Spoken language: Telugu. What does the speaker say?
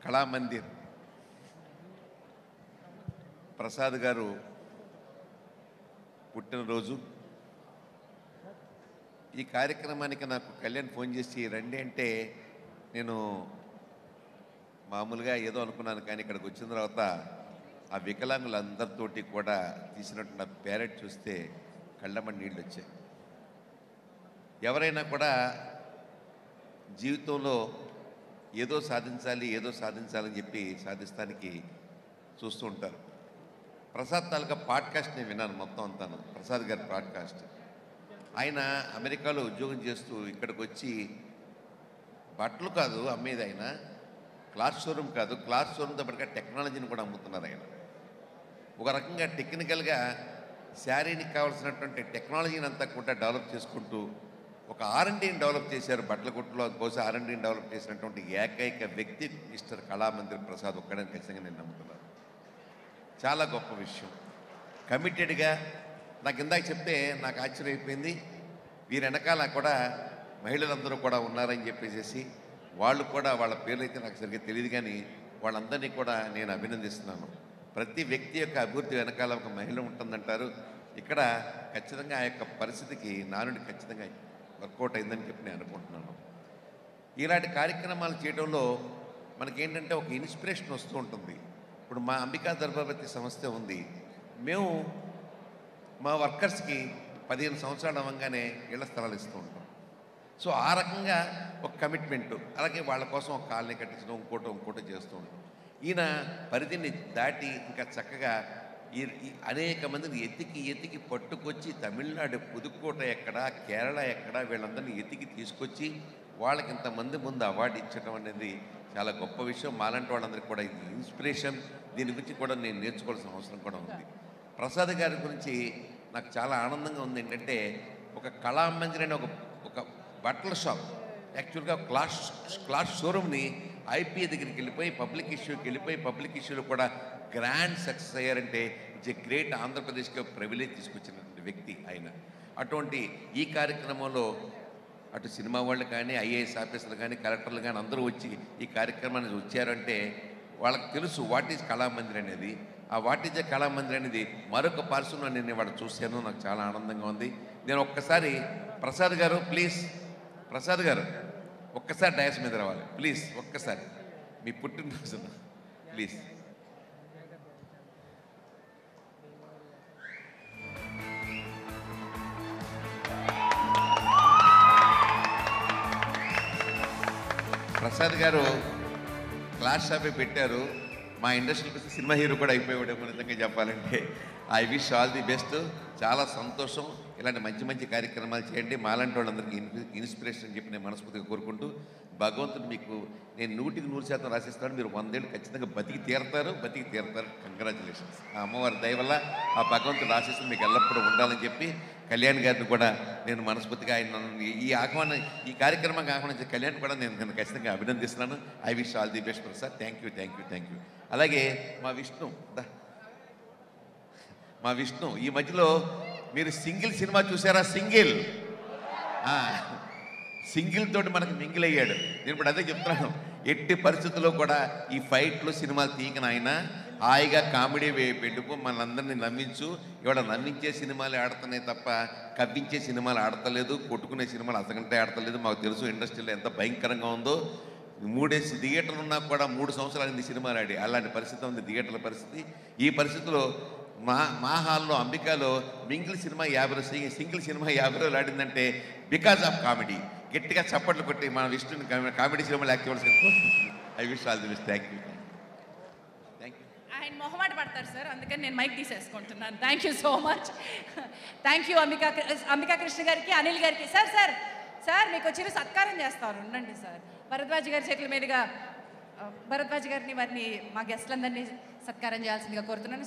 కళామందిర్ ప్రసాద్ గారు పుట్టినరోజు. ఈ కార్యక్రమానికి నాకు కళ్యాణ్ ఫోన్ చేసి రండి అంటే నేను మామూలుగా ఏదో అనుకున్నాను, కానీ ఇక్కడికి వచ్చిన తర్వాత ఆ వికలాంగులందరితోటి కూడా తీసినట్టు పేరెట్ చూస్తే కళ్ళమ్మని నీళ్ళు వచ్చాయి. ఎవరైనా కూడా జీవితంలో ఏదో సాధించాలని చెప్పి సాధిస్తానికి చూస్తూ ఉంటారు. ప్రసాద్ తాలూకా పాడ్కాస్ట్ నేను విన్నాను మొత్తం అంతాను, ప్రసాద్ గారి పాడ్కాస్ట్. ఆయన అమెరికాలో ఉద్యోగం చేస్తూ ఇక్కడికి వచ్చి బట్టలు కాదు అమ్మేది, ఆయన క్లాస్ షోరూమ్ కాదు, క్లాస్ షోరూమ్తో పాటుగా టెక్నాలజీని కూడా అమ్ముతున్నారు. ఆయన ఒక రకంగా టెక్నికల్గా శారీనికి కావాల్సినటువంటి టెక్నాలజీని అంతా కూడా డెవలప్ చేసుకుంటూ ఒక R&Dని డెవలప్ చేశారు. బట్టల కొట్టులో బహుశా R&Dని డెవలప్ చేసినటువంటి ఏకైక వ్యక్తి మిస్టర్ కళామందిర్ ప్రసాద్ ఒక్కడని ఖచ్చితంగా నేను నమ్ముతున్నాను. చాలా గొప్ప విషయం. కమిటెడ్గా నాకు ఇందాక చెప్తే నాకు ఆశ్చర్యమైపోయింది. వీరి వెనకాల కూడా మహిళలందరూ కూడా ఉన్నారని చెప్పేసి, వాళ్ళు కూడా వాళ్ళ పేర్లు అయితే నాకు సరిగ్గా తెలియదు, కానీ వాళ్ళందరినీ కూడా నేను అభినందిస్తున్నాను. ప్రతి వ్యక్తి యొక్క అభివృద్ధి వెనకాల ఒక మహిళ ఉంటుందంటారు. ఇక్కడ ఖచ్చితంగా ఆ యొక్క పరిస్థితికి నానుడి ఖచ్చితంగా వర్కౌట్ అయిందని చెప్పి నేను అనుకుంటున్నాను. ఇలాంటి కార్యక్రమాలు చేయడంలో మనకేంటంటే ఒక ఇన్స్పిరేషన్ వస్తూ ఉంటుంది. ఇప్పుడు మా అంబికా దర్బావతి సంస్థ ఉంది. మేము మా వర్కర్స్కి 15 సంవత్సరాలు అవ్వగానే ఇళ్ల స్థలాలు ఇస్తూ ఉంటాం. సో ఆ రకంగా ఒక కమిట్మెంటు, అలాగే వాళ్ళ కోసం ఒక కాలనీ కట్టించడం, ఇంకోటి చేస్తూ ఉంటాం. ఈయన పరిధిని దాటి ఇంకా చక్కగా అనేక మందిని ఎతికి పట్టుకొచ్చి తమిళనాడు పుదుక్కోట ఎక్కడ, కేరళ ఎక్కడ, వీళ్ళందరినీ ఎతికి తీసుకొచ్చి వాళ్ళకి ఇంతమంది ముందు అవార్డు ఇచ్చడం అనేది చాలా గొప్ప విషయం. మాలాంటి వాళ్ళందరికీ కూడా ఇది ఇన్స్పిరేషన్. దీని గురించి కూడా నేను నేర్చుకోవాల్సిన అవసరం కూడా ఉంది. ప్రసాద్ గారి గురించి నాకు చాలా ఆనందంగా ఉంది. ఏంటంటే ఒక కళామందిర్ అనే ఒక బట్టల షాప్, యాక్చువల్గా క్లాస్ షోరూమ్ని IPA దగ్గరికి వెళ్ళిపోయి పబ్లిక్ ఇష్యూలో కూడా గ్రాండ్ సక్సెస్ అయ్యారంటే ఇట్స్ ఏ గ్రేట్. ఆంధ్రప్రదేశ్కి ప్రివిలేజ్ తీసుకొచ్చినటువంటి వ్యక్తి ఆయన. అటువంటి ఈ కార్యక్రమంలో అటు సినిమా వాళ్ళు కానీ, IAS ఆఫీసర్లు కానీ, కలెక్టర్లు కానీ అందరూ వచ్చి ఈ కార్యక్రమానికి వచ్చారంటే వాళ్ళకి తెలుసు వాట్ ఈజ్ కళామందిర్ అనేది. ఆ వాట్ ఈజ్ ఏ కళామందిర్ అనేది మరొక పర్సన్ నేను వాడు చూశాను. నాకు చాలా ఆనందంగా ఉంది. నేను ఒక్కసారి ప్రసాద్ గారు ప్లీజ్, ప్రసాద్ గారు ఒక్కసారి డయాస్ మీద రావాలి ప్లీజ్, ఒక్కసారి మీ పుట్టినరోజు ప్లీజ్. ప్రసాద్ గారు క్లాస్ షాపే పెట్టారు. మా ఇండస్ట్రీకి వస్తే సినిమా హీరో కూడా అయిపోయాడేమో నిజంగా చెప్పాలంటే. I wish all the best. చాలా సంతోషం. ఇలాంటి మంచి కార్యక్రమాలు చేయండి. మాలాంటి వాళ్ళందరికీ ఇన్స్పిరేషన్ అని చెప్పి నేను మనస్ఫూర్తిగా కోరుకుంటూ, భగవంతుడు మీకు నేను 100% రాసిస్తాను. మీరు 100 ఏళ్ళు ఖచ్చితంగా బతికి తీరతారు. కంగ్రాచులేషన్స్. ఆ అమ్మవారి దయ వల్ల ఆ భగవంతుడు ఆశీస్సులు మీకు ఎల్లప్పుడూ ఉండాలని చెప్పి కళ్యాణ్ గారిని కూడా నేను మనస్ఫూర్తిగా ఈ కార్యక్రమానికి ఆహ్వానించే కళ్యాణ్ కూడా నేను ఖచ్చితంగా అభినందిస్తున్నాను. I wish all the best Prasad. Thank you. అలాగే మా విష్ణు ఈ మధ్యలో మీరు సింగిల్ సినిమా చూసారా? సింగిల్ తోటి మనకు మింగిల్ అయ్యాడు. నేను ఇప్పుడు అదే చెప్తున్నాను. ఎట్టి పరిస్థితుల్లో కూడా ఈ ఫైట్లు సినిమాలు తీయకన ఆయన హాయిగా కామెడీ పెట్టుకో మనందరినీ నవ్వించు. ఇవాళ నవ్వించే సినిమాలు ఆడుతున్నాయి తప్ప కవ్వించే సినిమాలు ఆడతలేదు, కొట్టుకునే సినిమాలు అంతకంటే ఆడతలేదు. మాకు తెలుసు ఇండస్ట్రీలో ఎంత భయంకరంగా ఉందో. 3 థియేటర్లు ఉన్నా కూడా 3 సంవత్సరాలు సినిమాలు ఆడి అలాంటి పరిస్థితి ఉంది థియేటర్ల పరిస్థితి. ఈ పరిస్థితిలో మా హాల్లో అంబికాలో సింగిల్ సినిమా 50 రోజులు ఆడిందంటే బికాజ్ ఆఫ్ కామెడీ. గట్టిగా చప్పట్లు కొట్టి మన విష్ణుని కామెడీ సినిమాలు యాక్ట్ చేయవలసిన. I wish all the best. Thank you. ఆయన మొహమాట పడతారు సార్, అందుకని నేను మైక్ తీసేసుకుంటున్నాను. Thank you so much. Thank you Ambika Krishna గారికి, అనిల్ గారికి. సార్ మీకు వచ్చిన సత్కారం చేస్తారు, ఉండండి సార్. భరద్వాజ్ గారి చేతుల మీదుగా భరద్వాజ్ గారిని వారిని మా గెస్ట్లందరినీ సత్కారం చేయాల్సిందిగా కోరుతున్నాను.